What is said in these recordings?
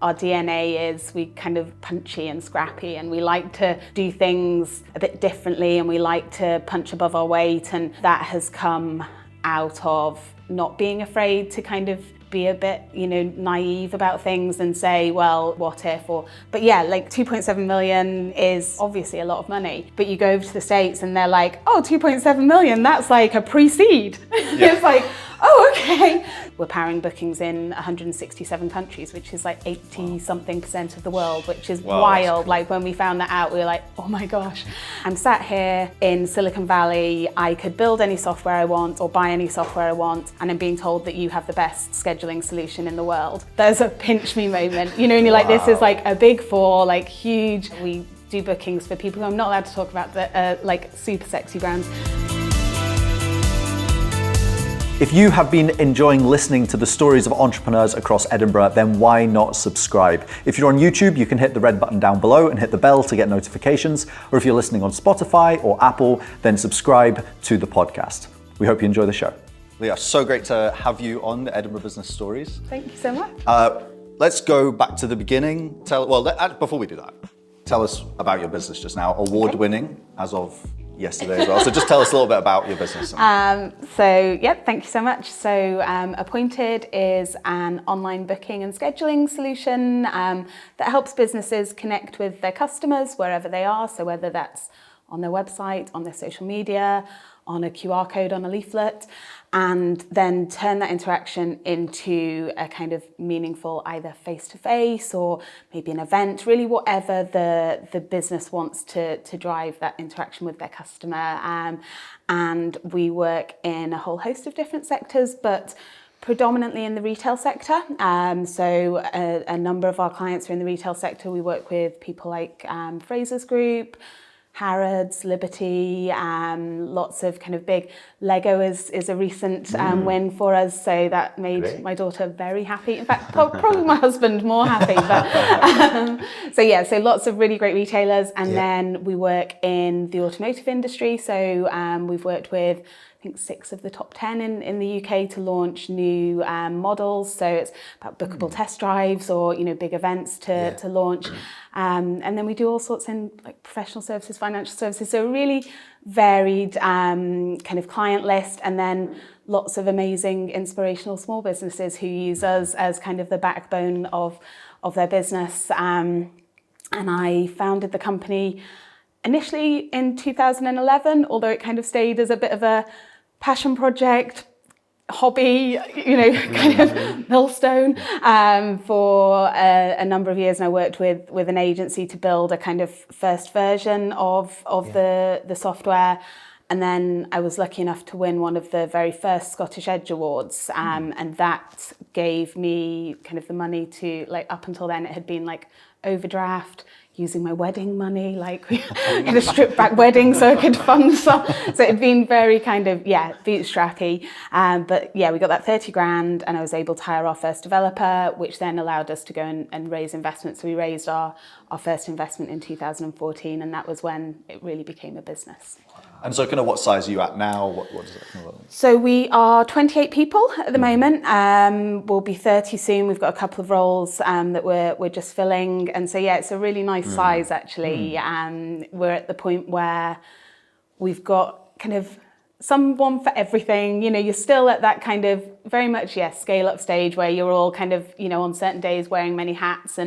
our DNA is we kind of punchy and scrappy, and we like to do things a bit differently, and we like to punch above our weight, and that has come out of not being afraid to kind of be a bit, naive about things and say, well, what if? But yeah, like 2.7 million is obviously a lot of money, but you go over to the States and they're like, oh, 2.7 million, that's like a pre-seed. Yeah. It's like, oh, okay. We're powering bookings in 167 countries, which is like 80 something % of the world, which is wild. Like when we found that out, we were like, oh my gosh. I'm sat here in Silicon Valley. I could build any software I want or buy any software I want, and I'm being told that you have the best scheduling solution in the world. There's a pinch me moment, and you're like, this is like a big four, like huge. We do bookings for people who I'm not allowed to talk about, that like super sexy brands. If you have been enjoying listening to the stories of entrepreneurs across Edinburgh, then why not subscribe? If you're on YouTube, you can hit the red button down below and hit the bell to get notifications. Or if you're listening on Spotify or Apple, then subscribe to the podcast. We hope you enjoy the show. Leah, so great to have you on the Edinburgh Business Stories. Thank you so much. Let's go back to the beginning. Before we do that, tell us about your business just now. Award-winning as of yesterday as well. So just tell us a little bit about your business. Thank you so much. So Appointed is an online booking and scheduling solution that helps businesses connect with their customers wherever they are. So whether that's on their website, on their social media, on a QR code on a leaflet, and then turn that interaction into a kind of meaningful either face-to-face or maybe an event, really whatever the business wants to drive that interaction with their customer. And we work in a whole host of different sectors, but predominantly in the retail sector. So a number of our clients are in the retail sector. We work with people like Frasers Group, Harrods, Liberty, lots of kind of big. Lego is a recent win for us, so that made my daughter very happy. In fact, probably my husband more happy. But so lots of really great retailers, and then we work in the automotive industry. So we've worked with, I think, 6 of the top 10 in the UK to launch new models. So it's about bookable test drives or big events to launch. And then we do all sorts in like professional services, financial services. So a really varied kind of client list, and then lots of amazing inspirational small businesses who use us as kind of the backbone of their business. And I founded the company initially in 2011, although it kind of stayed as a bit of a passion project, hobby, kind of millstone for a number of years. And I worked with an agency to build a kind of first version of the software. And then I was lucky enough to win one of the very first Scottish Edge Awards. And that gave me kind of the money to, like, up until then it had been like overdraft, using my wedding money, like we had a stripped back wedding so I could fund some. So it'd been very kind of, bootstrappy. But we got that 30 grand and I was able to hire our first developer, which then allowed us to go and raise investment. So we raised our first investment in 2014, and that was when it really became a business. And so kind of what size are you at now? What does that kind of look like? So we are 28 people at the moment. We'll be 30 soon. We've got a couple of roles that we're just filling. And so, it's a really nice size, actually. We're at the point where we've got kind of someone for everything. You're still at that kind of very much, scale up stage where you're all kind of, on certain days wearing many hats.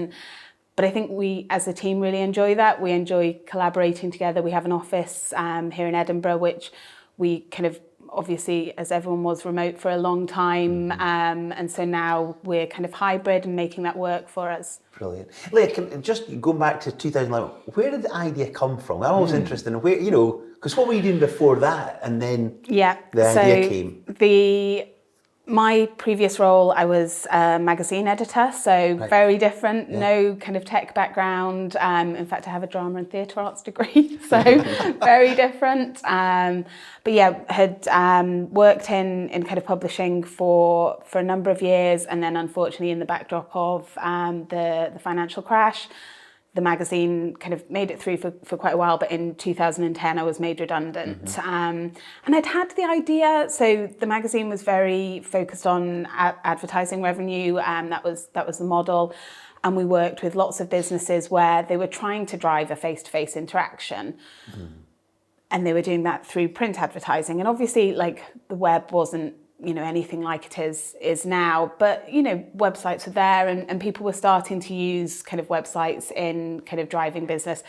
But I think we, as a team, really enjoy that. We enjoy collaborating together. We have an office here in Edinburgh, which we kind of, obviously, as everyone was remote for a long time. And so now we're kind of hybrid and making that work for us. Brilliant. Leah, just going back to 2011, where did the idea come from? I'm always interested in where, because what were you doing before that? And then the idea came. My previous role, I was a magazine editor, so very different, no kind of tech background. In fact, I have a drama and theatre arts degree, so very different. Had worked in kind of publishing for a number of years, and then unfortunately in the backdrop of the financial crash, the magazine kind of made it through for quite a while, but in 2010 I was made redundant. And I'd had the idea, so the magazine was very focused on advertising revenue, that was the model. And we worked with lots of businesses where they were trying to drive a face-to-face interaction. And they were doing that through print advertising. And obviously, like, the web wasn't, anything like it is now. But, websites were there, and people were starting to use kind of websites in kind of driving business.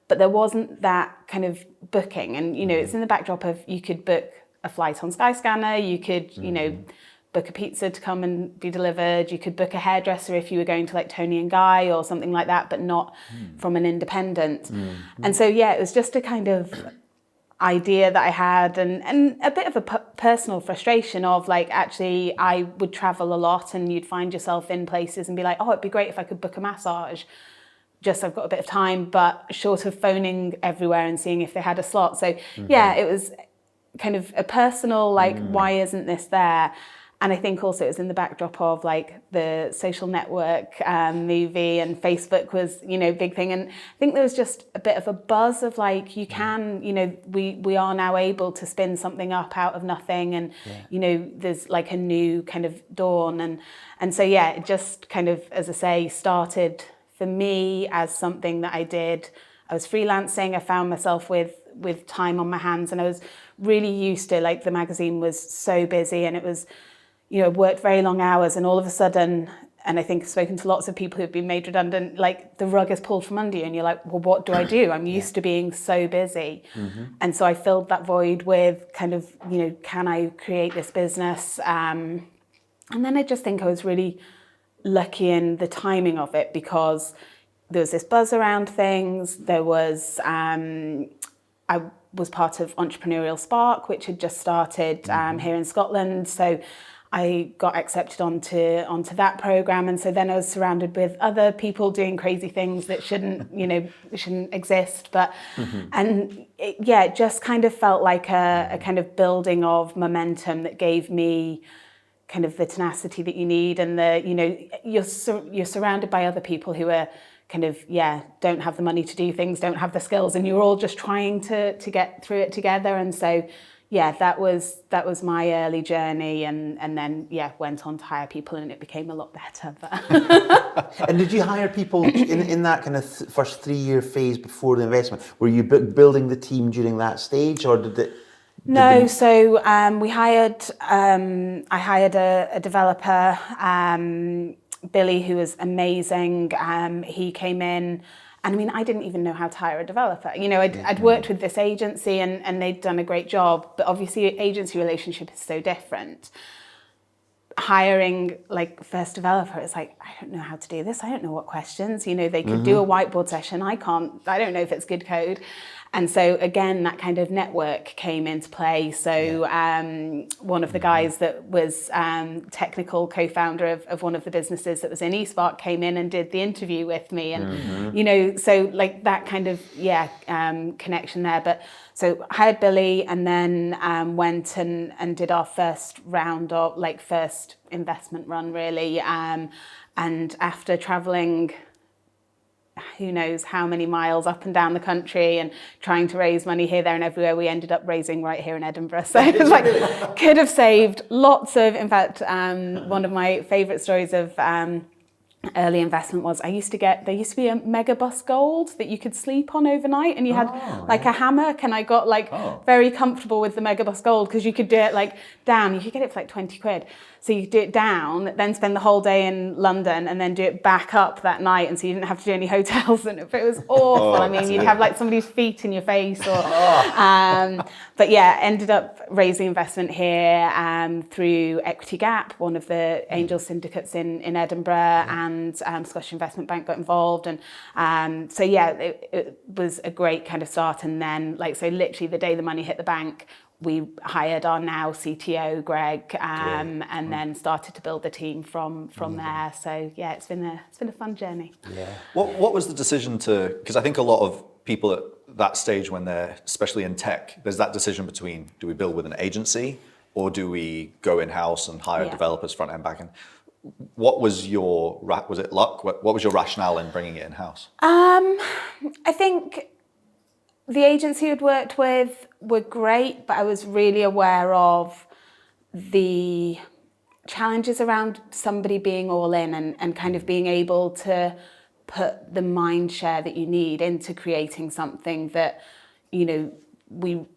But there wasn't that kind of booking. And, it's in the backdrop of, you could book a flight on Skyscanner, you could, book a pizza to come and be delivered, you could book a hairdresser if you were going to like Tony and Guy or something like that, but not from an independent. And so, it was just a kind of idea that I had, and a bit of a personal frustration of like, actually I would travel a lot, and you'd find yourself in places and be like, oh, it'd be great if I could book a massage, just I've got a bit of time, but short of phoning everywhere and seeing if they had a slot. So it was kind of a personal, like, why isn't this there? And I think also it was in the backdrop of like the Social Network movie, and Facebook was, big thing. And I think there was just a bit of a buzz of like, you can, we are now able to spin something up out of nothing. And, there's like a new kind of dawn. And so, it just kind of, as I say, started for me as something that I did. I was freelancing. I found myself with time on my hands, and I was really used to, like, the magazine was so busy, and it was, worked very long hours, and all of a sudden, and I think I've spoken to lots of people who've been made redundant, like the rug is pulled from under you, and you're like, well, what do I do? I'm used to being so busy. And so I filled that void with kind of, can I create this business? And then I just think I was really lucky in the timing of it, because there was this buzz around things. There was, I was part of Entrepreneurial Spark, which had just started here in Scotland. So I got accepted onto that program, and so then I was surrounded with other people doing crazy things that shouldn't exist. But and it just kind of felt like a kind of building of momentum that gave me kind of the tenacity that you need, and you're surrounded by other people who are kind of don't have the money to do things, don't have the skills, and you're all just trying to get through it together. And so that was my early journey, and then went on to hire people, and it became a lot better. But And did you hire people in that kind of first 3-year phase before the investment? Were you building the team during that stage, or did it? No, so we hired. I hired a developer, Billy, who was amazing. He came in. And I mean, I didn't even know how to hire a developer. I'd worked with this agency, and they'd done a great job, but obviously agency relationship is so different. Hiring like first developer, it's like, I don't know how to do this. I don't know what questions, they could do a whiteboard session. I don't know if it's good code. And so again, that kind of network came into play. So one of the guys that was technical co-founder of one of the businesses that was in eSpark came in and did the interview with me. And, so like that kind of, connection there. But so I hired Billy, and then went and did our first round of first investment run really. And after traveling, who knows how many miles up and down the country and trying to raise money here, there and everywhere, we ended up raising right here in Edinburgh. So it was could have saved lots of, in fact, one of my favourite stories of early investment was there used to be a Megabus Gold that you could sleep on overnight, and you had a hammock, and I got very comfortable with the Megabus Gold, because you could do it down, you could get it for £20. So you could do it down, then spend the whole day in London, and then do it back up that night, and so you didn't have to do any hotels. And it was awful. You'd have somebody's feet in your face. But ended up raising investment here through Equity Gap, one of the angel syndicates in Edinburgh, and Scottish Investment Bank got involved. And it was a great kind of start. And then literally the day the money hit the bank, we hired our now CTO, Greg, and then started to build the team from there. So it's been a fun journey. Yeah. What was the decision to? Because I think a lot of people at that stage, when they're especially in tech, there's that decision between, do we build with an agency, or do we go in house and hire developers front end, back end? What was was it luck? What was your rationale in bringing it in house? I think the agency I'd worked with were great, but I was really aware of the challenges around somebody being all in and kind of being able to put the mind share that you need into creating something that, you know, we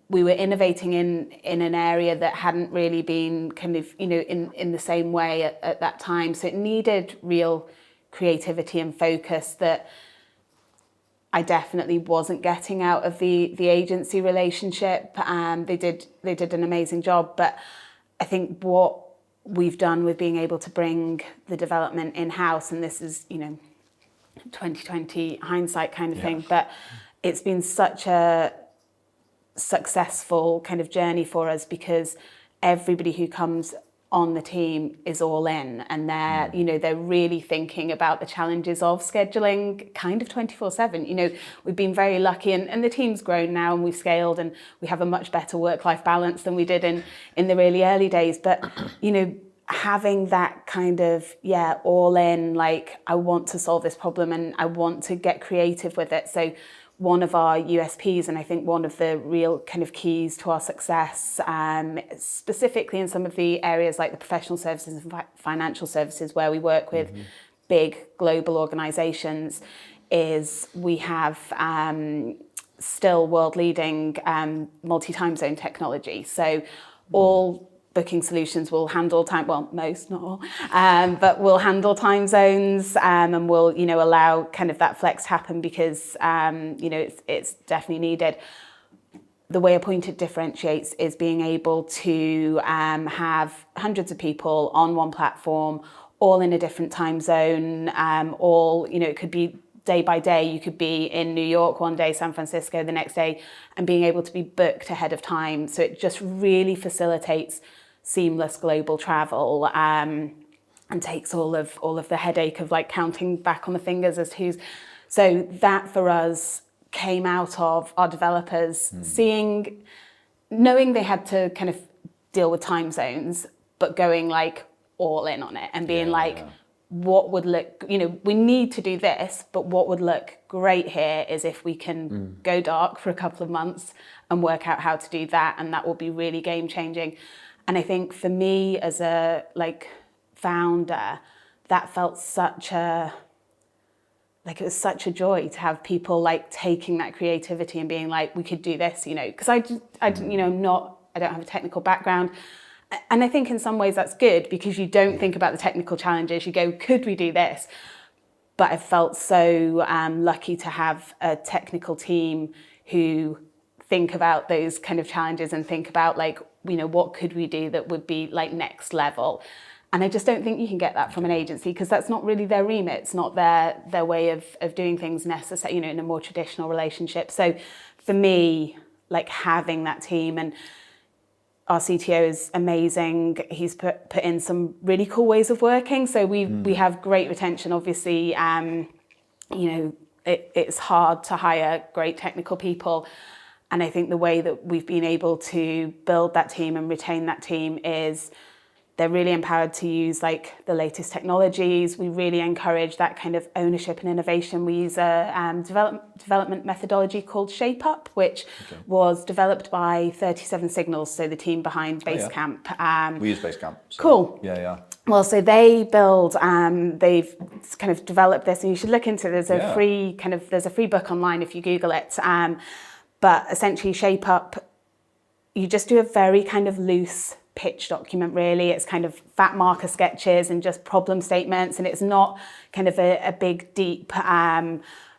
were innovating in an area that hadn't really been kind of, you know, in the same way at that time. So it needed real creativity and focus that I definitely wasn't getting out of the agency relationship. They did an amazing job, but I think what we've done with being able to bring the development in-house, and this is, you know, 2020 hindsight kind of thing, but it's been such a successful kind of journey for us because everybody who comes on the team is all in, and they're, you know, they're really thinking about the challenges of scheduling kind of 24/7. You know, we've been very lucky, and the team's grown now and we've scaled and we have a much better work-life balance than we did in the really early days. But, you know, having that kind of, all in, like, I want to solve this problem and I want to get creative with it. So one of our USPs, and I think one of the real kind of keys to our success, specifically in some of the areas like the professional services and financial services where we work with big global organizations, is we have still world-leading multi-time zone technology. So all booking solutions will handle time, well, most, not all, but will handle time zones and will, you know, allow kind of that flex to happen because, you know, it's definitely needed. The way Appointed differentiates is being able to have hundreds of people on one platform, all in a different time zone, all, you know, it could be day by day. You could be in New York one day, San Francisco the next day, and being able to be booked ahead of time. So it just really facilitates seamless global travel and takes all of the headache of like counting back on the fingers as to who's. So that for us came out of our developers knowing they had to kind of deal with time zones, but going like all in on it and being what would look, you know, we need to do this, but what would look great here is if we can go dark for a couple of months and work out how to do that, and that will be really game changing. And I think for me as a like founder, that felt such a, like it was such a joy to have people like taking that creativity and being like, we could do this, you know, because I you know, I don't have a technical background. And I think in some ways that's good because you don't think about the technical challenges. You go, could we do this? But I felt so lucky to have a technical team who think about those kind of challenges and think about like, you know, what could we do that would be like next level? And I just don't think you can get that from an agency because that's not really their remit. It's not their way of doing things necessary, you know, in a more traditional relationship. So for me, like having that team, and our CTO is amazing. He's put in some really cool ways of working. So we have great retention, obviously. You know, it's hard to hire great technical people. And I think the way that we've been able to build that team and retain that team is they're really empowered to use like the latest technologies. We really encourage that kind of ownership and innovation. We use a development methodology called Shape Up, which was developed by 37 Signals, so the team behind Basecamp. We use Basecamp. So. Cool. Yeah. Well, so they build, they've kind of developed this, and you should look into it. There's a free book online if you Google it. But essentially Shape Up, you just do a very kind of loose pitch document, really. It's kind of fat marker sketches and just problem statements, and it's not kind of a big, deep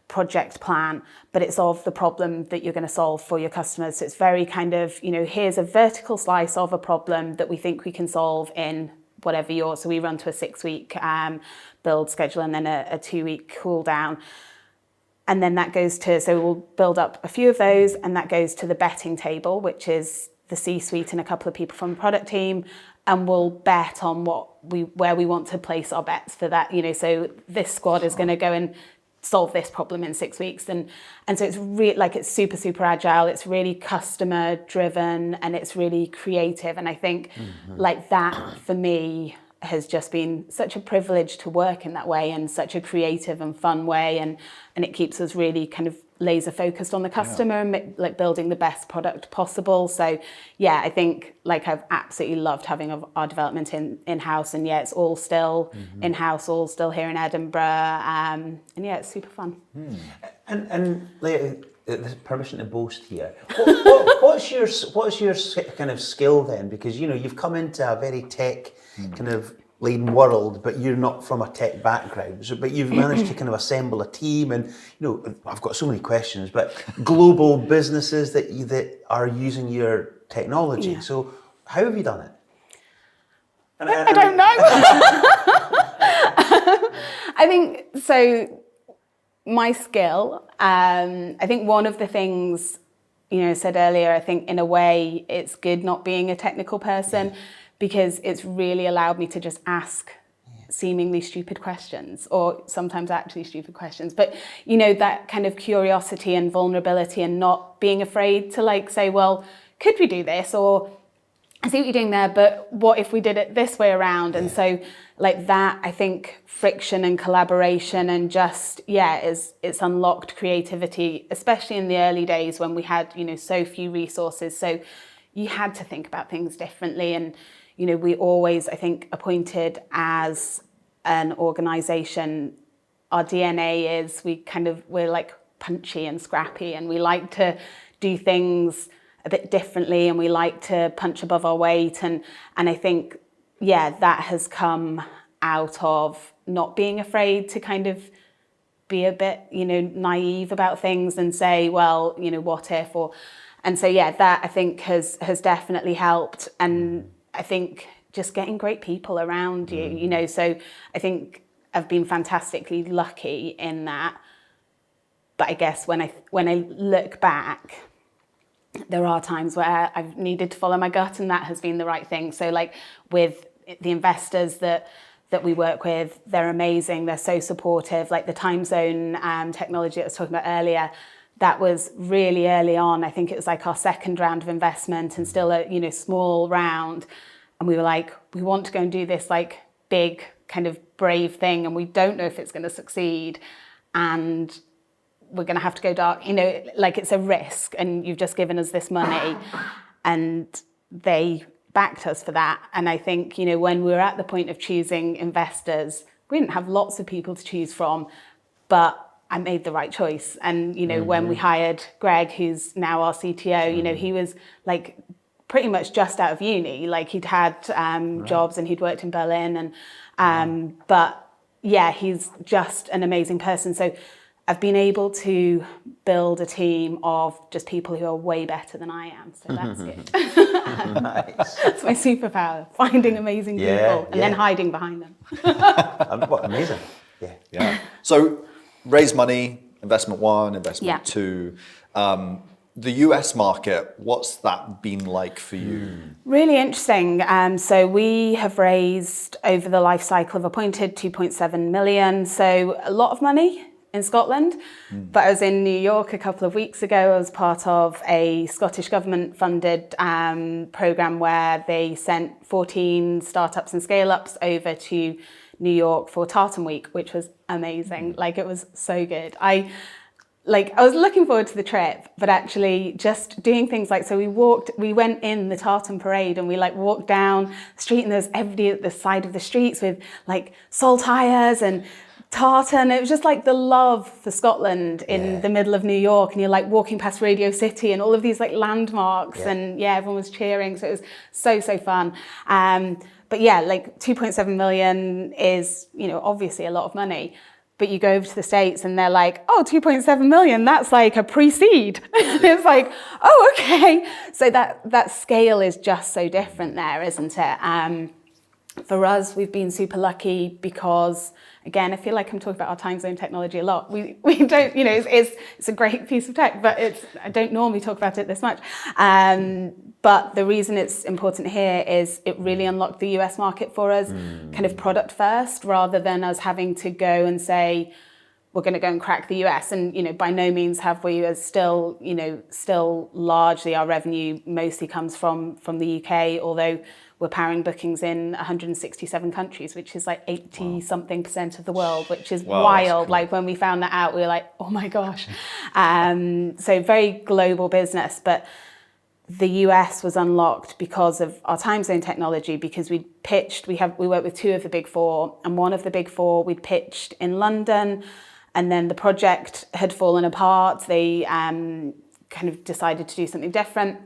project plan, but it's of the problem that you're going to solve for your customers. So it's very kind of, you know, here's a vertical slice of a problem that we think we can solve in whatever so we run to a 6-week build schedule and then a 2-week cool down. And then that goes to, so we'll build up a few of those, and that goes to the betting table, which is the C-suite and a couple of people from the product team, and we'll bet on where we want to place our bets for that. You know, so this squad is going to go and solve this problem in 6 weeks, and so it's really like it's super agile. It's really customer driven, and it's really creative. And I think like that for me has just been such a privilege to work in that way, and such a creative and fun way, and it keeps us really kind of laser focused on the customer and like building the best product possible. So yeah, I think like I've absolutely loved having our development in-house, and yeah, it's all still in-house, all still here in Edinburgh, and yeah, it's super fun. And Leah, permission to boast here. What's your kind of skill then? Because you've come into a very tech kind of laden world, but you're not from a tech background. But you've managed to kind of assemble a team, and I've got so many questions. But global businesses that are using your technology. Yeah. So how have you done it? I don't know. I think so. My skill. I think one of the things I said earlier. I think in a way it's good not being a technical person. Yeah. Because it's really allowed me to just ask seemingly stupid questions, or sometimes actually stupid questions. But, that kind of curiosity and vulnerability, and not being afraid to like say, well, could we do this? Or I see what you're doing there, but what if we did it this way around? And so like that, I think friction and collaboration and just, it's unlocked creativity, especially in the early days when we had, so few resources. So you had to think about things differently. And we always, I think, appointed as an organisation, our DNA is we're like punchy and scrappy, and we like to do things a bit differently, and we like to punch above our weight. And I think, that has come out of not being afraid to kind of be a bit, naive about things and say, well, what if? And so, that I think has definitely helped. And I think just getting great people around you, so I think I've been fantastically lucky in that. But I guess when I look back, there are times where I've needed to follow my gut, and that has been the right thing. So like with the investors that we work with, they're amazing. They're so supportive. Like the time zone technology that I was talking about earlier, that was really early on. I think it was like our second round of investment, and still a small round. And we were like, we want to go and do this like big kind of brave thing, and we don't know if it's going to succeed, and we're going to have to go dark. Like it's a risk, and you've just given us this money, and they backed us for that. And I think when we were at the point of choosing investors, we didn't have lots of people to choose from, but I made the right choice. And, when we hired Greg, who's now our CTO, he was like pretty much just out of uni. Like he'd had jobs, and he'd worked in Berlin. And but he's just an amazing person. So I've been able to build a team of just people who are way better than I am. So that's good. Nice. That's my superpower, finding amazing people and then hiding behind them. Amazing. Yeah. So raise money, investment one, investment two. The US market, what's that been like for you? Really interesting. So we have raised over the life cycle of appointed 2.7 million. So a lot of money in Scotland. But I was in New York a couple of weeks ago. I was part of a Scottish government funded programme where they sent 14 startups and scale-ups over to New York for Tartan Week, which was amazing. Like it was so good. I was looking forward to the trip, but actually just doing things like, so we went in the tartan parade, and we like walked down the street, and there's everybody at the side of the streets with like saltires and tartan. It was just like the love for Scotland in the middle of New York, and you're like walking past Radio City and all of these like landmarks, and everyone was cheering. So it was so fun. But like 2.7 million is, obviously a lot of money. But you go over to the States and they're like, 2.7 million, that's like a pre-seed. It's like, okay. So that scale is just so different there, isn't it? For us, we've been super lucky because, again, I feel like I'm talking about our time zone technology a lot. We don't, it's a great piece of tech, but I don't normally talk about it this much. But the reason it's important here is it really unlocked the US market for us, kind of product first, rather than us having to go and say, we're going to go and crack the US. And, by no means have we, as still largely our revenue mostly comes from the UK, although we're powering bookings in 167 countries, which is like 80 something percent of the world, which is wild. Cool. Like when we found that out, we were like, oh my gosh. So very global business, but the US was unlocked because of our time zone technology, because we work with 2 of the big 4, and one of the big 4 we'd pitched in London, and then the project had fallen apart. They kind of decided to do something different.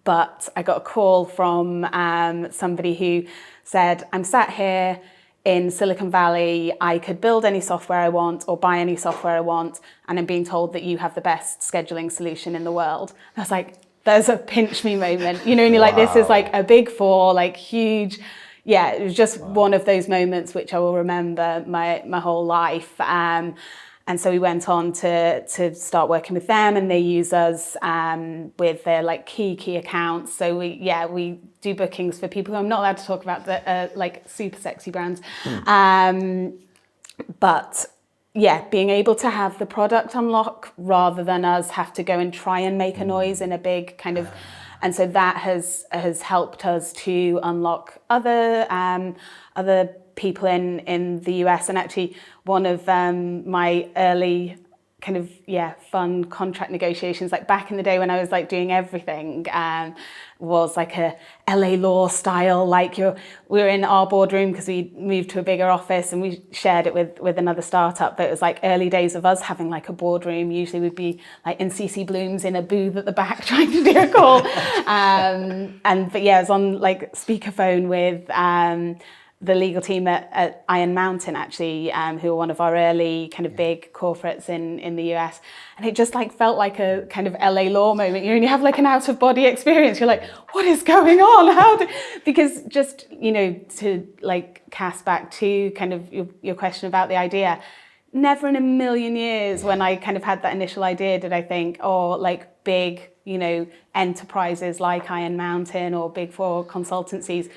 But I got a call from somebody who said, I'm sat here in Silicon Valley, I could build any software I want or buy any software I want, and I'm being told that you have the best scheduling solution in the world. And I was like, there's a pinch me moment, you know, and you're like, this is like a big 4, like huge. Yeah, it was just one of those moments which I will remember my whole life. And so we went on to start working with them, and they use us with their like key accounts. So we do bookings for people who I'm not allowed to talk about, that like super sexy brands. But yeah, being able to have the product unlock rather than us have to go and try and make a noise in a big kind of, and so that has helped us to unlock other people in the US. And actually one of my early kind of fun contract negotiations, like back in the day when I was like doing everything, was like a LA law style, like we were in our boardroom because we moved to a bigger office, and we shared it with another startup, but it was like early days of us having like a boardroom. Usually we'd be like in CC Bloom's in a booth at the back trying to do a call. But I was on like speakerphone with the legal team at Iron Mountain, actually, who are one of our early kind of big corporates in the US. And it just like felt like a kind of LA law moment. You have like an out of body experience. You're like, what is going on? Because just, to like cast back to kind of your question about the idea, never in a million years when I kind of had that initial idea did I think, like big, enterprises like Iron Mountain or Big 4 consultancies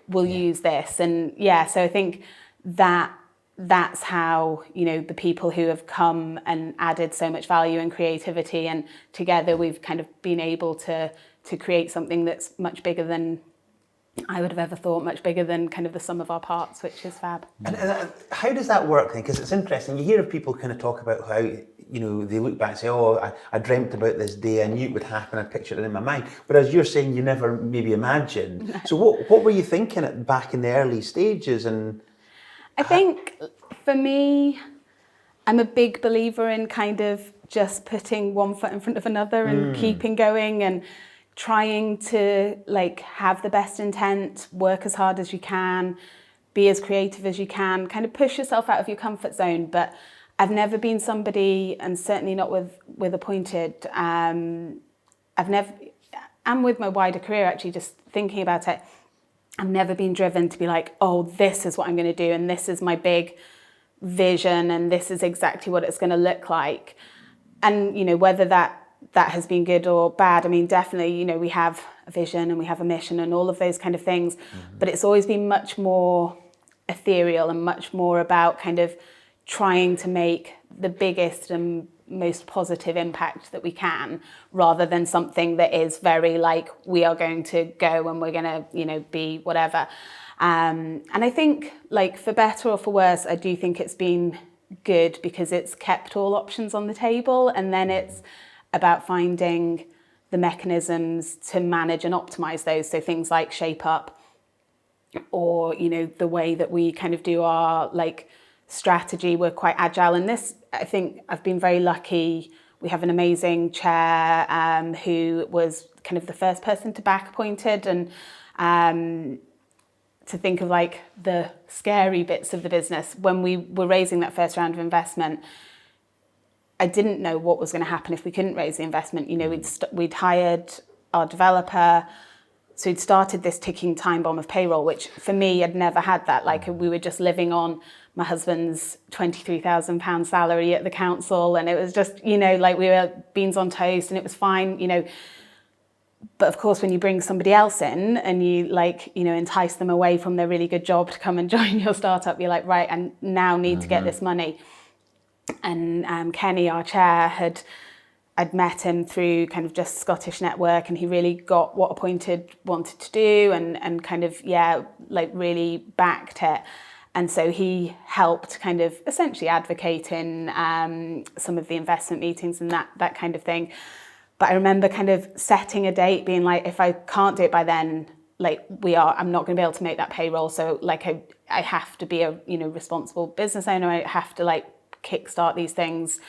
will use this. And so I think that's how, the people who have come and added so much value and creativity, and together we've kind of been able to create something that's much bigger than I would have ever thought, much bigger than kind of the sum of our parts, which is fab. And how does that work then? Because it's interesting, you hear of people kind of talk about how, they look back and say, I dreamt about this day, I knew it would happen, I pictured it in my mind. Whereas you're saying you never maybe imagined. No. So what were you thinking back in the early stages? And I think for me, I'm a big believer in kind of just putting one foot in front of another and keeping going and trying to like have the best intent, work as hard as you can, be as creative as you can, kind of push yourself out of your comfort zone. But I've never been somebody, and certainly not with Appointed, and with my wider career, actually, just thinking about it, I've never been driven to be like, this is what I'm going to do, and this is my big vision, and this is exactly what it's going to look like. And, whether that has been good or bad, I mean, definitely, we have a vision and we have a mission and all of those kind of things, but it's always been much more ethereal and much more about kind of trying to make the biggest and most positive impact that we can, rather than something that is very like, we are going to go and we're going to, be whatever. And I think, like, for better or for worse, I do think it's been good because it's kept all options on the table, and then it's about finding the mechanisms to manage and optimize those. So things like Shape Up, or, the way that we kind of do our like strategy, we're quite agile. And this, I think I've been very lucky. We have an amazing chair who was kind of the first person to back Appointed, and to think of like the scary bits of the business. When we were raising that first round of investment, I didn't know what was going to happen if we couldn't raise the investment. We'd hired our developer, so we'd started this ticking time bomb of payroll, which for me, I'd never had that. Like, we were just living on my husband's £23,000 salary at the council, and it was just, like we were beans on toast, and it was fine, But of course, when you bring somebody else in and you entice them away from their really good job to come and join your startup, you're like, right, I now need to get this money. And Kenny, our chair, I'd met him through kind of just Scottish network, and he really got what Appointed wanted to do, and kind of, like really backed it. And so he helped kind of essentially advocate in some of the investment meetings and that kind of thing. But I remember kind of setting a date, being like, if I can't do it by then, like I'm not going to be able to make that payroll. So like I have to be a responsible business owner. I have to like kickstart these things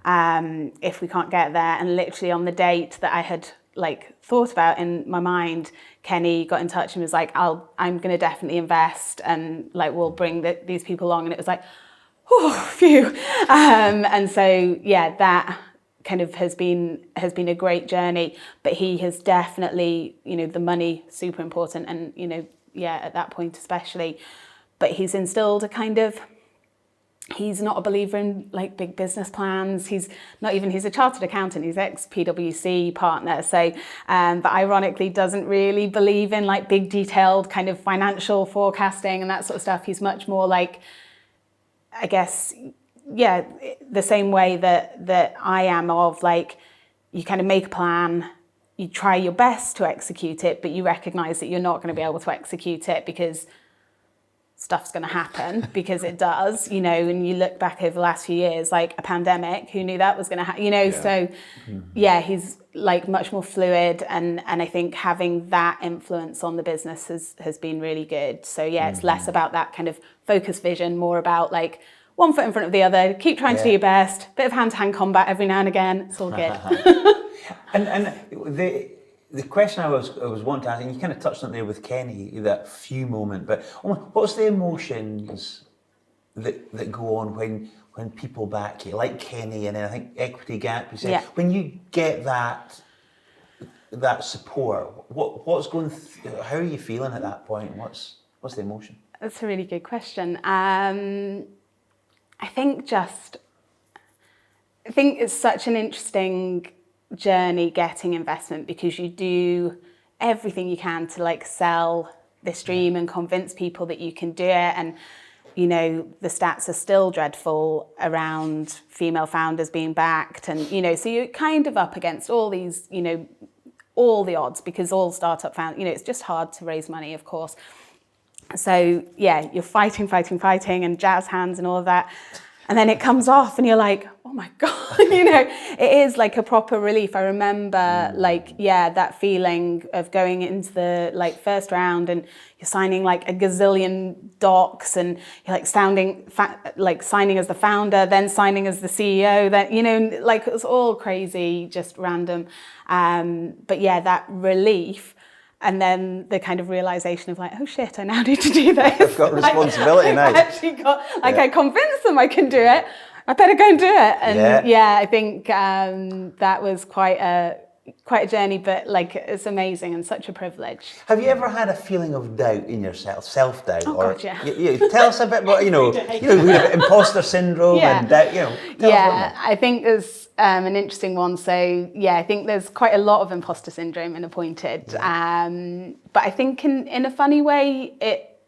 if we can't get there. And literally on the date that I had like thought about in my mind, Kenny got in touch and was like, I'm going to definitely invest, and like we'll bring these people along. And it was like, oh, phew. And so that kind of has been a great journey. But he has definitely, the money super important, and at that point especially. But he's instilled a kind of, he's not a believer in like big business plans. He's a chartered accountant. He's ex-PwC partner. So, but ironically doesn't really believe in like big detailed kind of financial forecasting and that sort of stuff. He's much more like, I guess, the same way that I am, of like, you kind of make a plan, you try your best to execute it, but you recognize that you're not going to be able to execute it because stuff's going to happen, because it does, and you look back over the last few years, like a pandemic, who knew that was going to happen, so he's like much more fluid, and I think having that influence on the business has been really good. So it's less about that kind of focused vision, more about like one foot in front of the other, keep trying to do your best, bit of hand-to-hand combat every now and again, it's all good. and the question I was wanting to ask, and you kind of touched on it there with Kenny, that few moment, but what's the emotions that go on when people back you, like Kenny, and then I think Equity Gap, you said, when you get that support, what's going how are you feeling at that point? What's the emotion? That's a really good question. I think it's such an interesting journey getting investment, because you do everything you can to like sell this dream and convince people that you can do it. And the stats are still dreadful around female founders being backed, and so you're kind of up against all these all the odds, because all startup founders, it's just hard to raise money, of course. So you're fighting and jazz hands and all of that, and then it comes off and you're like, oh my God, it is like a proper relief. I remember that feeling of going into the like first round, and you're signing like a gazillion docs, and you're like signing as the founder, then signing as the CEO, then, like it was all crazy, just random. But that relief. And then the kind of realization of like, oh shit, I now need to do this. I've got responsibility now. I actually got, I convinced them I can do it. I better go and do it. And I think that was quite a journey, but like it's amazing and such a privilege. Have you ever had a feeling of doubt in yourself, self-doubt? Oh God, yeah. Tell us a bit more, imposter syndrome and doubt, I think there's an interesting one. So I think there's quite a lot of imposter syndrome in Appointed. But I think in a funny way, it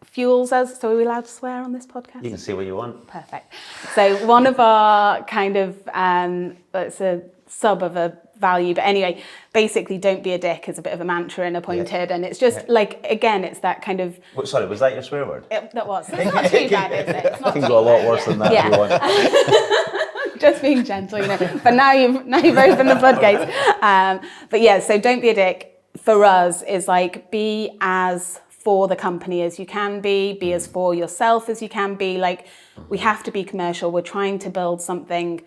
fuels us. So are we allowed to swear on this podcast? You can say what you want. Perfect. So one of our kind of, it's a sub of a value, but anyway, basically don't be a dick is a bit of a mantra in Appointed, and it's just like, again, it's that kind of... Sorry, was that your swear word? That was. It's not too bad, is it? It's not can go a lot worse than that if you want. Just being gentle, but now you've opened the floodgates. But so don't be a dick for us is like, be as for the company as you can be as for yourself as you can be. Like, we have to be commercial. We're trying to build something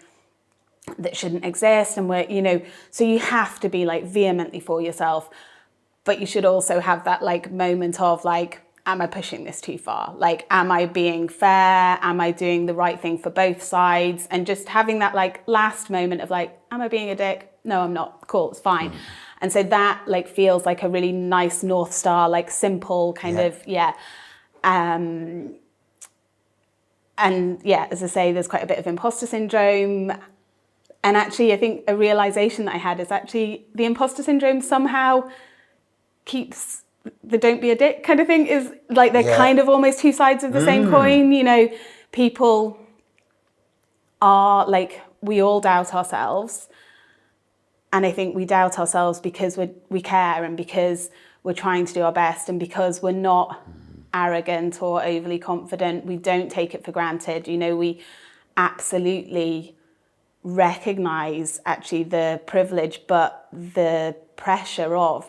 that shouldn't exist, and we're, so you have to be like vehemently for yourself, but you should also have that like moment of like, am I pushing this too far? Like, am I being fair? Am I doing the right thing for both sides? And just having that like last moment of like, am I being a dick? No, I'm not. Cool, it's fine. And so that like feels like a really nice North Star, like simple kind of, and as I say, there's quite a bit of imposter syndrome. And actually, I think a realization that I had is actually the imposter syndrome somehow keeps the don't be a dick kind of thing, is like they're kind of almost two sides of the same coin. People are like, we all doubt ourselves. I think we doubt ourselves because we care and because we're trying to do our best and because we're not arrogant or overly confident. We don't take it for granted. We absolutely recognize actually the privilege, but the pressure of,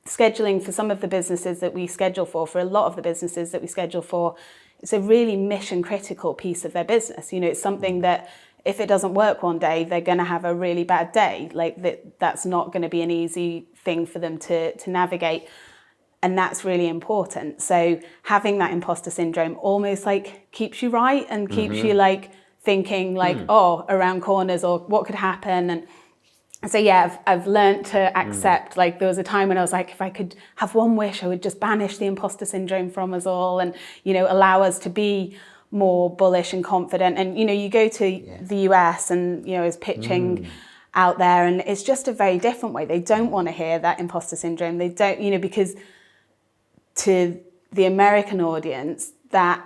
scheduling for some of the businesses that we schedule for a lot of the businesses that we schedule for, it's a really mission critical piece of their business. It's something that if it doesn't work one day, they're going to have a really bad day. That's not going to be an easy thing for them to navigate. And that's really important. So having that imposter syndrome almost keeps you right and keeps you thinking around corners or what could happen. And so I've learned to accept, there was a time when I was like, if I could have one wish, I would just banish the imposter syndrome from us all and, allow us to be more bullish and confident. And, you go to the US and, is pitching out there and it's just a very different way. They don't want to hear that imposter syndrome. They don't, because to the American audience, that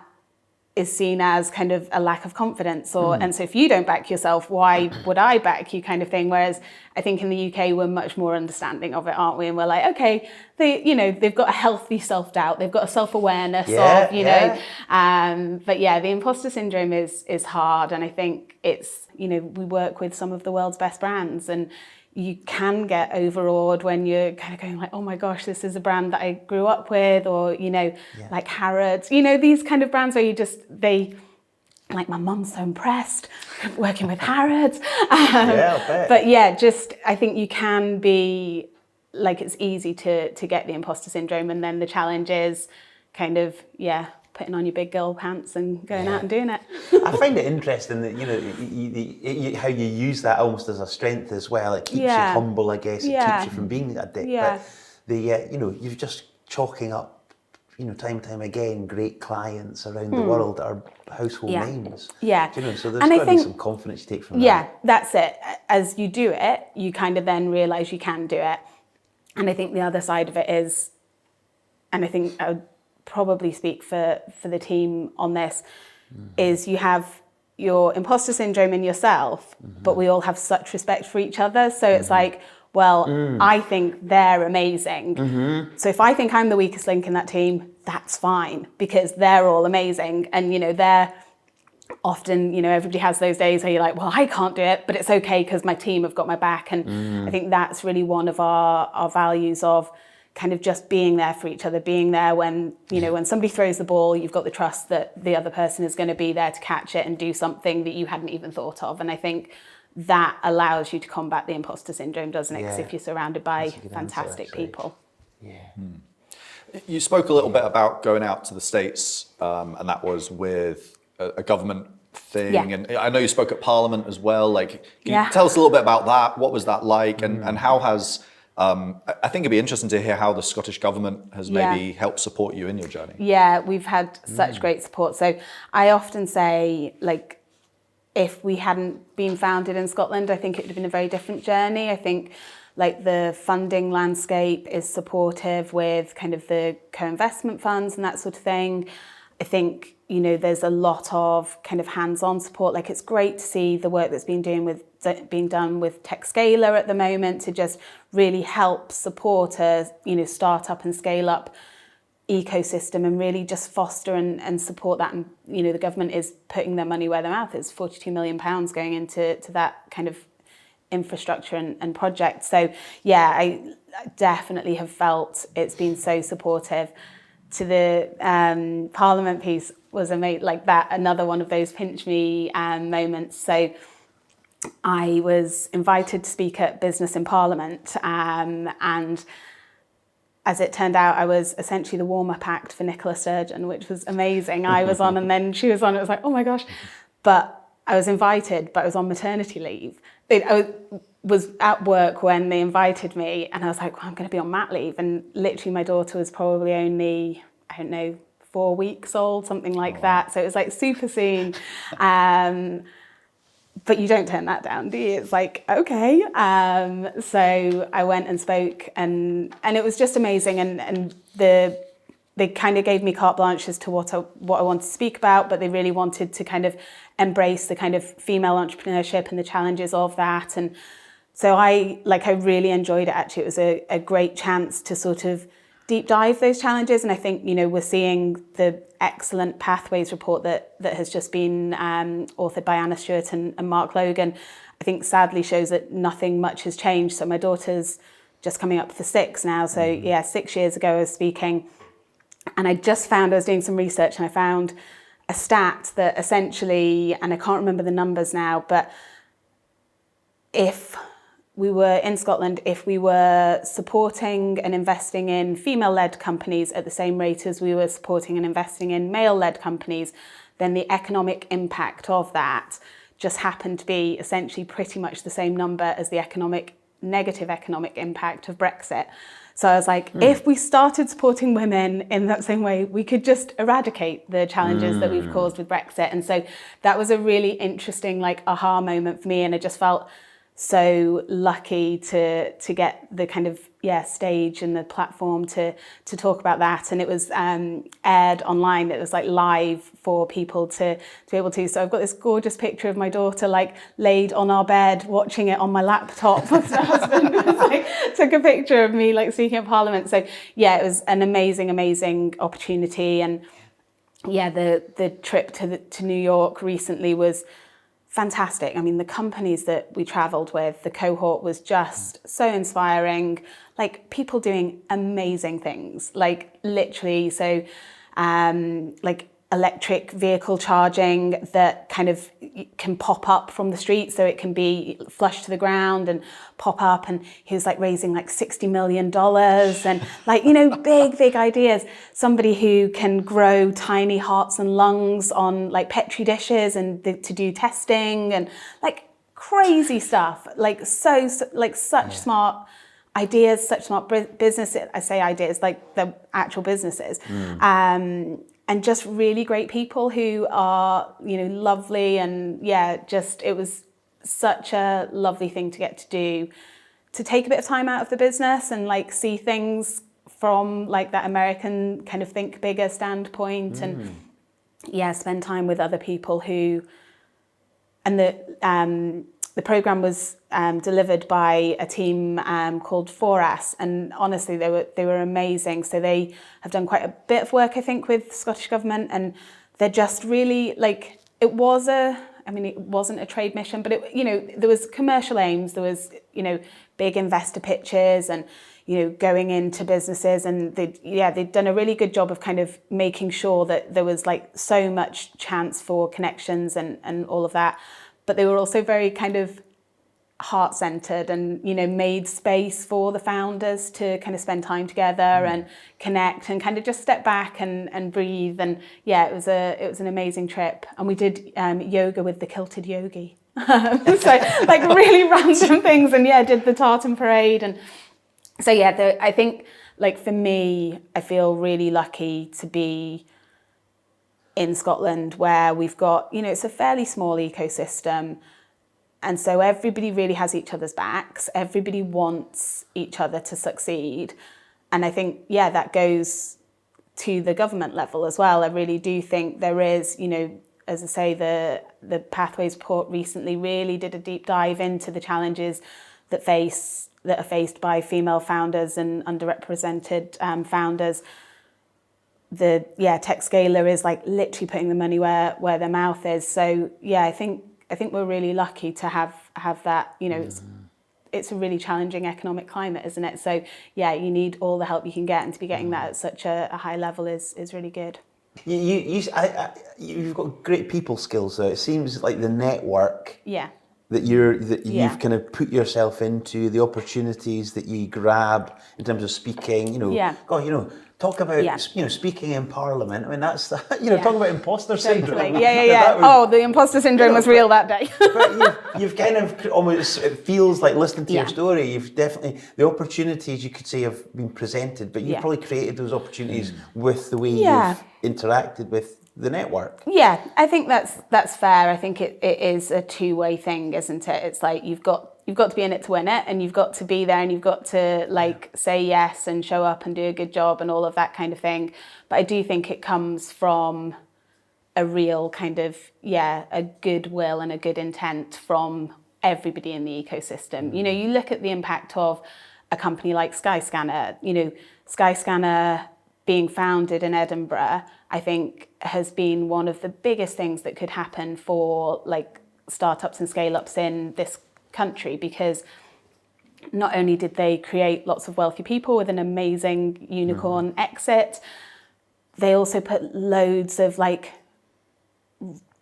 is seen as kind of a lack of confidence and so if you don't back yourself, why would I back you kind of thing. Whereas I think in the UK we're much more understanding of it, aren't we? And we're like, okay, they've got a healthy self-doubt, they've got a self-awareness but the imposter syndrome is hard. And I think it's, we work with some of the world's best brands and you can get overawed when you're kind of going oh my gosh, this is a brand that I grew up with, or, like Harrods, these kind of brands where my mum's so impressed working with Harrods. But I think you can be it's easy to get the imposter syndrome. And then the challenge is kind of, putting on your big girl pants and going out and doing it. I find it interesting that, how you use that almost as a strength as well. It keeps you humble, I guess. It keeps you from being a dick. But you're just chalking up, time and time again, great clients around the world that are household names. So there's got to be some confidence you take from that. Yeah, that's it. As you do it, you kind of then realise you can do it. And I think the other side of it is, and I think I would probably speak for the team on this, is you have your imposter syndrome in yourself, but we all have such respect for each other. So it's I think they're amazing. So if I think I'm the weakest link in that team, that's fine because they're all amazing. And, they're often, everybody has those days where you're like, well, I can't do it, but it's okay because my team have got my back. And I think that's really one of our values of kind of just being there for each other, being there when, when somebody throws the ball, you've got the trust that the other person is going to be there to catch it and do something that you hadn't even thought of. And I think that allows you to combat the imposter syndrome, doesn't it? Because if you're surrounded by fantastic people. You spoke a little bit about going out to the States, and that was with a government thing. And I know you spoke at Parliament as well. Can you tell us a little bit about that? What was that like? And how has... I think it'd be interesting to hear how the Scottish Government has maybe helped support you in your journey. Yeah, we've had such great support. So I often say, if we hadn't been founded in Scotland, I think it would have been a very different journey. I think the funding landscape is supportive with kind of the co-investment funds and that sort of thing. I think, there's a lot of kind of hands-on support. It's great to see the work that's being done with TechScaler at the moment to just really help support a, startup and scale up ecosystem and really just foster and support that. And, the government is putting their money where their mouth is, £42 million going into that kind of infrastructure and project. So, I definitely have felt it's been so supportive. To the Parliament piece was another one of those pinch me moments. So I was invited to speak at Business in Parliament, and as it turned out, I was essentially the warm-up act for Nicola Sturgeon, which was amazing. I was on and then she was on. It was like, oh my gosh. But I was invited, but I was on maternity leave. I was at work when they invited me and I was like, well, I'm going to be on mat leave. And literally my daughter was probably only, 4 weeks old, something like that. So it was super soon. But you don't turn that down, do you? It's okay. So I went and spoke and it was just amazing. And they kind of gave me carte blanche as to what I wanted to speak about, but they really wanted to kind of embrace the kind of female entrepreneurship and the challenges of that. And So I really enjoyed it. Actually, it was a great chance to sort of deep dive those challenges. And I think, we're seeing the excellent Pathways report that has just been authored by Anna Stewart and Mark Logan, I think sadly shows that nothing much has changed. So my daughter's just coming up for 6 now. So 6 years ago I was speaking, and I just found, I was doing some research and I found a stat that essentially, and I can't remember the numbers now, but if we were in Scotland, if we were supporting and investing in female-led companies at the same rate as we were supporting and investing in male-led companies, then the economic impact of that just happened to be essentially pretty much the same number as the negative economic impact of Brexit. So I was like, if we started supporting women in that same way, we could just eradicate the challenges that we've caused with Brexit. And so that was a really interesting aha moment for me. And I just felt so lucky to get the kind of stage and the platform to talk about that. And it was aired online. It was live for people to be able to. So I've got this gorgeous picture of my daughter laid on our bed watching it on my laptop. My husband was, took a picture of me speaking at Parliament. So it was an amazing opportunity. And the trip to New York recently was fantastic. I mean, the companies that we travelled with, the cohort was just so inspiring, people doing amazing things, literally. So electric vehicle charging that kind of can pop up from the street, so it can be flush to the ground and pop up. And he was raising $60 million and big ideas. Somebody who can grow tiny hearts and lungs on petri dishes and to do testing and crazy stuff. Such smart ideas, such smart business. I say ideas the actual businesses. And just really great people who are, lovely. And it was such a lovely thing to get to do, to take a bit of time out of the business and see things from that American kind of think bigger standpoint and spend time with other people who, and the program was delivered by a team called 4S, and honestly, they were amazing. So they have done quite a bit of work, I think, with the Scottish Government, and they're just really it wasn't a trade mission, but there was commercial aims, there was big investor pitches, and going into businesses, and they'd done a really good job of kind of making sure that there was so much chance for connections and all of that. But they were also very kind of heart-centered and, made space for the founders to kind of spend time together and connect and kind of just step back and breathe. And it was an amazing trip. And we did yoga with the kilted yogi. So really random things, and did the tartan parade. And so I think for me, I feel really lucky to be in Scotland, where we've got, it's a fairly small ecosystem. And so everybody really has each other's backs. Everybody wants each other to succeed. And I think, that goes to the government level as well. I really do think there is, as I say, the Pathways report recently really did a deep dive into the challenges that are faced by female founders and underrepresented founders. The tech scaler is literally putting the money where their mouth is. So I think we're really lucky to have that. It's a really challenging economic climate, isn't it? So you need all the help you can get, and to be getting that at such a high level is really good. You've got great people skills. So it seems like the network that you've kind of put yourself into, the opportunities that you grab in terms of speaking. Talk about speaking in Parliament. I mean, that's talk about imposter syndrome. The imposter syndrome was real that day. But you've kind of almost, it feels like listening to your story. You've definitely, the opportunities you could say have been presented, but you've probably created those opportunities with the way you've interacted with the network. I think that's fair. I think it is a two-way thing, isn't it? It's you've got to be in it to win it, and you've got to be there, and you've got to say yes and show up and do a good job and all of that kind of thing. But I do think it comes from a real kind of a goodwill and a good intent from everybody in the ecosystem. You know, you look at the impact of a company like Skyscanner, you know, Skyscanner being founded in Edinburgh, I think has been one of the biggest things that could happen for like startups and scale-ups in this country, because not only did they create lots of wealthy people with an amazing unicorn exit, they also put loads of like,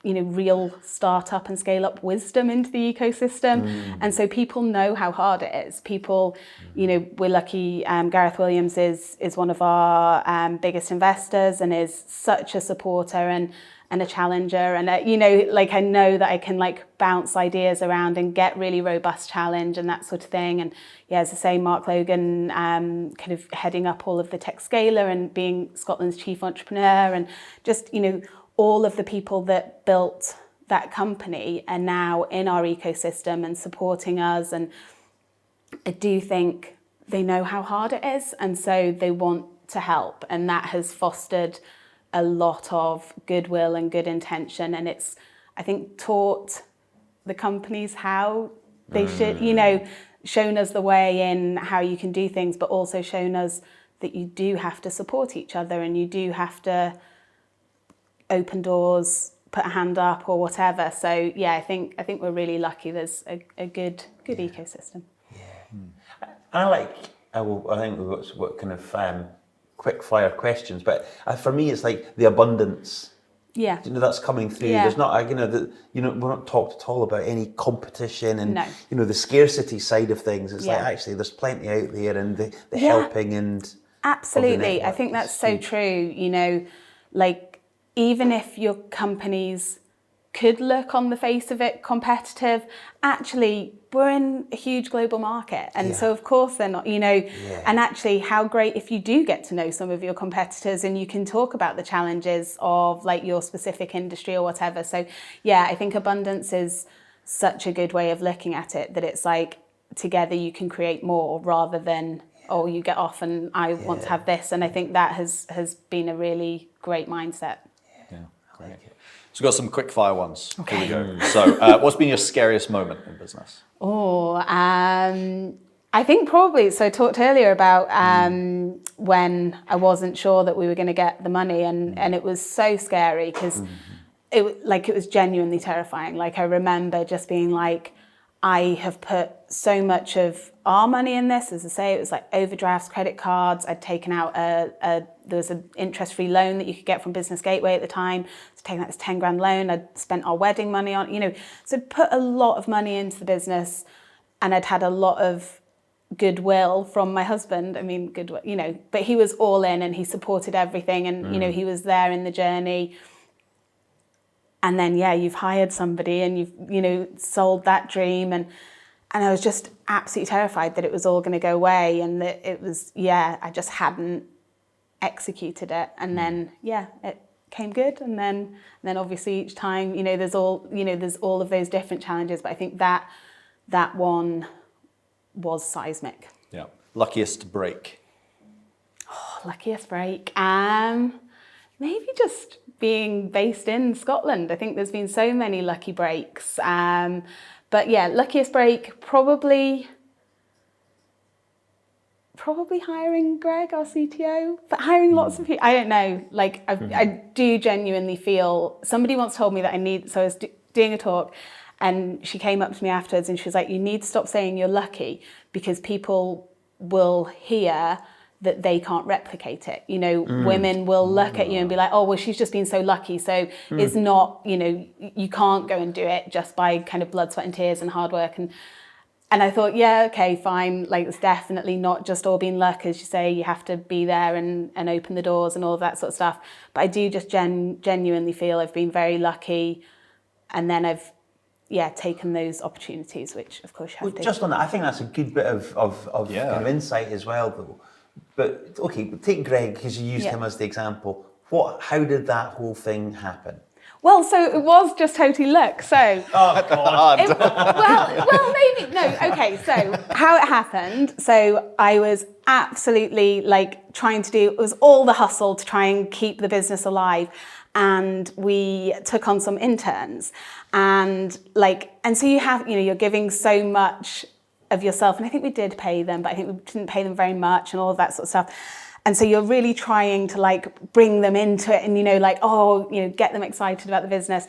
you know, real startup and scale up wisdom into the ecosystem. And so people know how hard it is. People, you know, we're lucky, Gareth Williams is one of our biggest investors and is such a supporter and a challenger. And, you know, like I know that I can like bounce ideas around and get really robust challenge and that sort of thing. And yeah, as I say, Mark Logan kind of heading up all of the tech scaler and being Scotland's chief entrepreneur, and just, you know, all of the people that built that company are now in our ecosystem and supporting us. And I do think they know how hard it is, and so they want to help. And that has fostered a lot of goodwill and good intention. And it's, I think, taught the companies how they should, you know, shown us the way in how you can do things, but also shown us that you do have to support each other and you do have to open doors, put a hand up or whatever. So yeah, I think we're really lucky. There's a good ecosystem. Yeah, I think we've got what kind of quick fire questions, but for me it's like the abundance. Yeah, you know, that's coming through. Yeah. There's not, we're not talked at all about any competition and you know the scarcity side of things. It's like actually there's plenty out there, and the helping and absolutely. I think that's so true. You know, like, even if your companies could look on the face of it competitive, actually we're in a huge global market. And so of course they're not, you know, and actually how great if you do get to know some of your competitors and you can talk about the challenges of like your specific industry or whatever. So yeah, I think abundance is such a good way of looking at it, that it's like together you can create more rather than, oh, you get off and I want to have this. And I think that has been a really great mindset. Yeah, great. So we've got some quick fire ones. Okay. Here we go. So what's been your scariest moment in business? I think probably, so I talked earlier about when I wasn't sure that we were going to get the money, and it was so scary because it was genuinely terrifying. Like I remember just being like, I have put so much of our money in this. As I say, it was like overdrafts, credit cards. I'd taken out there was an interest-free loan that you could get from Business Gateway at the time. So taking out this 10 grand loan. I'd spent our wedding money on, you know, so I'd put a lot of money into the business, and I'd had a lot of goodwill from my husband. I mean, goodwill, you know, but he was all in and he supported everything, and, you know, he was there in the journey. And then, you've hired somebody and you've, you know, sold that dream. And I was just absolutely terrified that it was all going to go away, and that it was, I just hadn't executed it. And then, it came good. And then obviously each time, you know, there's all of those different challenges. But I think that one was seismic. Yeah. Luckiest break? Oh, luckiest break. Maybe just being based in Scotland. I think there's been so many lucky breaks. But yeah, luckiest break, probably hiring Greg, our CTO, but hiring lots of people. I don't know, like I do genuinely feel, somebody once told me that so I was doing a talk, and she came up to me afterwards and she was like, you need to stop saying you're lucky, because people will hear that they can't replicate it. You know, women will look at you and be like, oh, well, she's just been so lucky. So it's not, you know, you can't go and do it just by kind of blood, sweat and tears and hard work. And I thought, okay, fine. Like, it's definitely not just all being luck. As you say, you have to be there and open the doors and all of that sort of stuff. But I do just genuinely feel I've been very lucky. And then I've, taken those opportunities, which of course you have to. Just on that, I think that's a good bit of kind of insight as well, though. But okay, take Greg, because you used him as the example. How did that whole thing happen? Well, so it was just totally luck. So oh God. Well, maybe no. Okay, so how it happened. So I was absolutely like trying to do. It was all the hustle to try and keep the business alive, and we took on some interns, and so you're giving so much of yourself, and I think we did pay them, but I think we didn't pay them very much and all of that sort of stuff. And so you're really trying to bring them into it and get them excited about the business.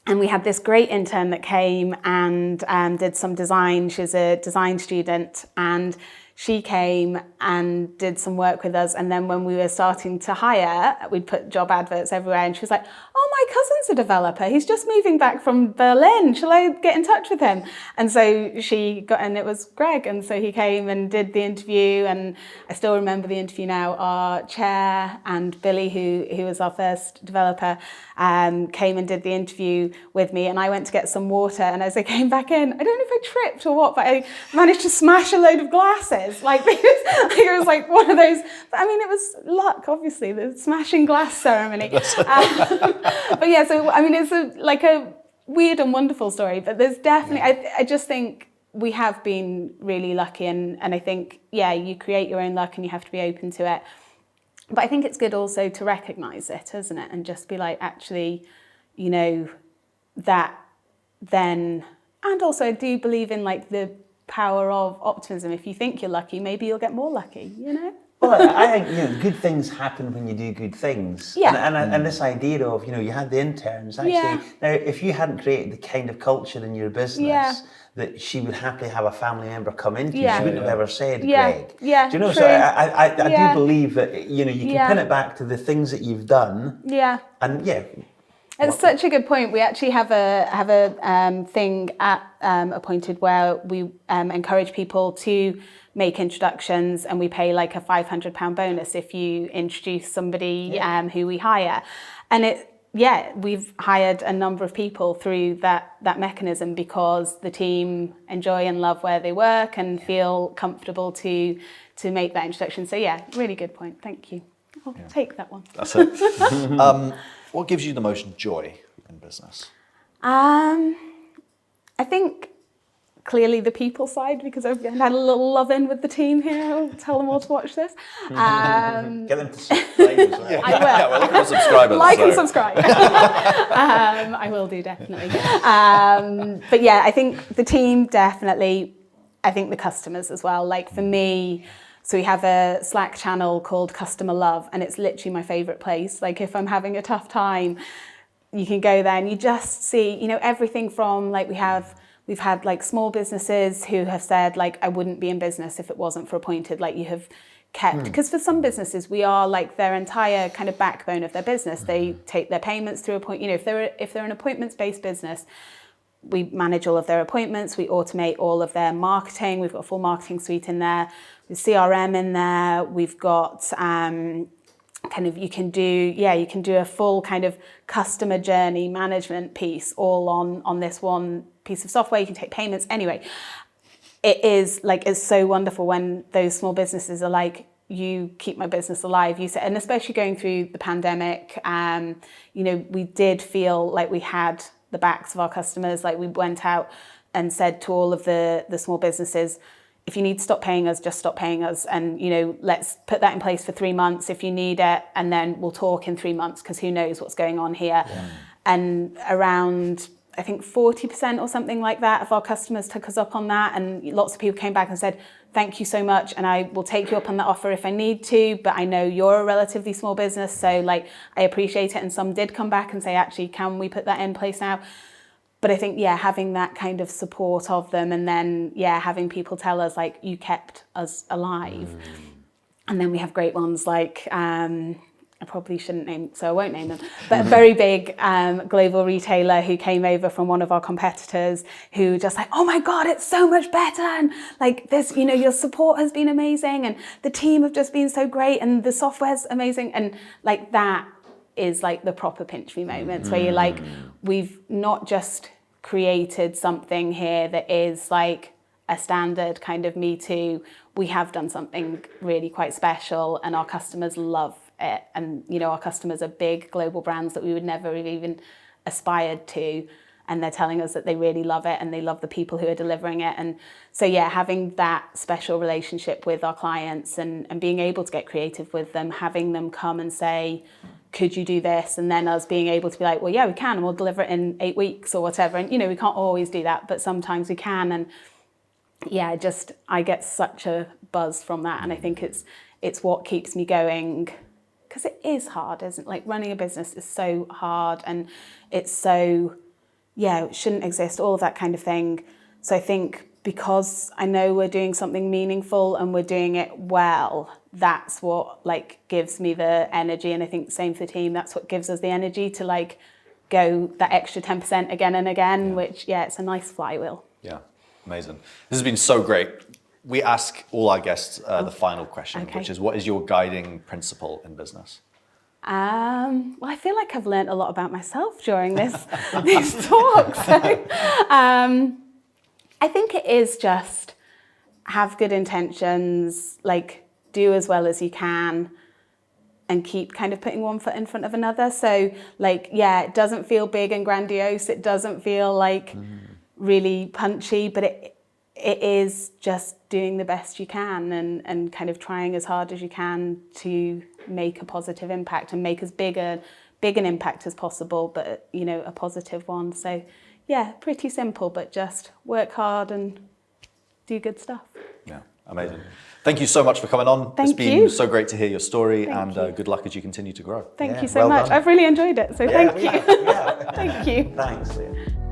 And we had this great intern that came and did some design. She was a design student, and she came and did some work with us. And then when we were starting to hire, we'd put job adverts everywhere, and she was like, "Oh, my cousin's a developer. He's just moving back from Berlin. Shall I get in touch with him?" And so she got, and it was Greg. And so he came and did the interview. And I still remember the interview now. Our chair and Billy, who was our first developer, came and did the interview with me. And I went to get some water. And as I came back in, I don't know if I tripped or what, but I managed to smash a load of glasses. It was like one of those, I mean, it was luck, obviously, the smashing glass ceremony. But yeah, so I mean, it's a weird and wonderful story, but there's definitely, I just think we have been really lucky, and I think, you create your own luck and you have to be open to it. But I think it's good also to recognise it, isn't it? And just be like, actually, that then, and also I do believe in the power of optimism. If you think you're lucky, maybe you'll get more lucky, Well, I think good things happen when you do good things. Yeah. And this idea of you had the interns actually. Now, if you hadn't created the kind of culture in your business that she would happily have a family member come into, she wouldn't have ever said, Greg. Yeah. Do you know? True. So I do believe that you can pin it back to the things that you've done. Yeah. And it's such a good point. We actually have a thing at Appointed where we encourage people to make introductions, and we pay a £500 bonus if you introduce somebody who we hire. And we've hired a number of people through that mechanism because the team enjoy and love where they work and feel comfortable to make that introduction. So really good point. Thank you. I'll take that one. That's it. What gives you the most joy in business? I think clearly the people side, because I've had a little love-in with the team here. I'll tell them all to watch this. Get them to subscribe as well. I will. We're looking for subscribers. And subscribe. I will do, definitely. But I think the team, definitely. I think the customers as well. For me, so we have a Slack channel called Customer Love, and it's literally my favourite place. If I'm having a tough time, you can go there and you just see, everything from we've had small businesses who have said I wouldn't be in business if it wasn't for Appointed. You have kept, because for some businesses we are their entire kind of backbone of their business. They take their payments through if they're an appointments-based business, we manage all of their appointments, we automate all of their marketing. We've got a full marketing suite in there, with CRM in there. We've got you can do a full kind of customer journey management piece all on this one piece of software. You can take payments. Anyway, it is it's so wonderful when those small businesses are you keep my business alive. You said, and especially going through the pandemic, we did feel we had the backs of our customers. We went out and said to all of the small businesses, if you need to stop paying us, just stop paying us. And, let's put that in place for 3 months if you need it. And then we'll talk in 3 months, because who knows what's going on here. Yeah. And around, I think 40% or something like that of our customers took us up on that. And lots of people came back and said, thank you so much. And I will take you up on that offer if I need to, but I know you're a relatively small business. So I appreciate it. And some did come back and say, actually, can we put that in place now? But I think, having that kind of support of them, and then, having people tell us, you kept us alive. And then we have great ones I probably shouldn't name, so I won't name them, but a very big global retailer who came over from one of our competitors, who just oh my God, it's so much better. And this, your support has been amazing, and the team have just been so great, and the software's amazing. And that is the proper pinch me moments where you're we've not just created something here that is a standard kind of Me Too. We have done something really quite special, and our customers love it. And our customers are big global brands that we would never have even aspired to, and they're telling us that they really love it and they love the people who are delivering it. And so having that special relationship with our clients, and being able to get creative with them, having them come and say, could you do this? And then us being able to be like, well, yeah, we can, and we'll deliver it in 8 weeks or whatever. And, we can't always do that, but sometimes we can. And yeah, I get such a buzz from that. And I think it's what keeps me going, because it is hard, isn't it? Like, running a business is so hard, and it's so, it shouldn't exist, all of that kind of thing. So I think because I know we're doing something meaningful and we're doing it well, that's what gives me the energy. And I think the same for the team, that's what gives us the energy to go that extra 10% again and again, which, it's a nice flywheel. Yeah, amazing. This has been so great. We ask all our guests the final question, which is, what is your guiding principle in business? Well, I feel like I've learned a lot about myself during these talks. So, I think it is just have good intentions, do as well as you can, and keep kind of putting one foot in front of another. So it doesn't feel big and grandiose. It doesn't feel really punchy, but it is just doing the best you can and kind of trying as hard as you can to make a positive impact and make as big an impact as possible, but a positive one. So yeah, pretty simple, but just work hard and do good stuff. Yeah, amazing. Thank you so much for coming on. It's been so great to hear your story, and good luck as you continue to grow. Thank you so much. I've really enjoyed it, so thank you. Yeah. Thank you. Thanks, Leah.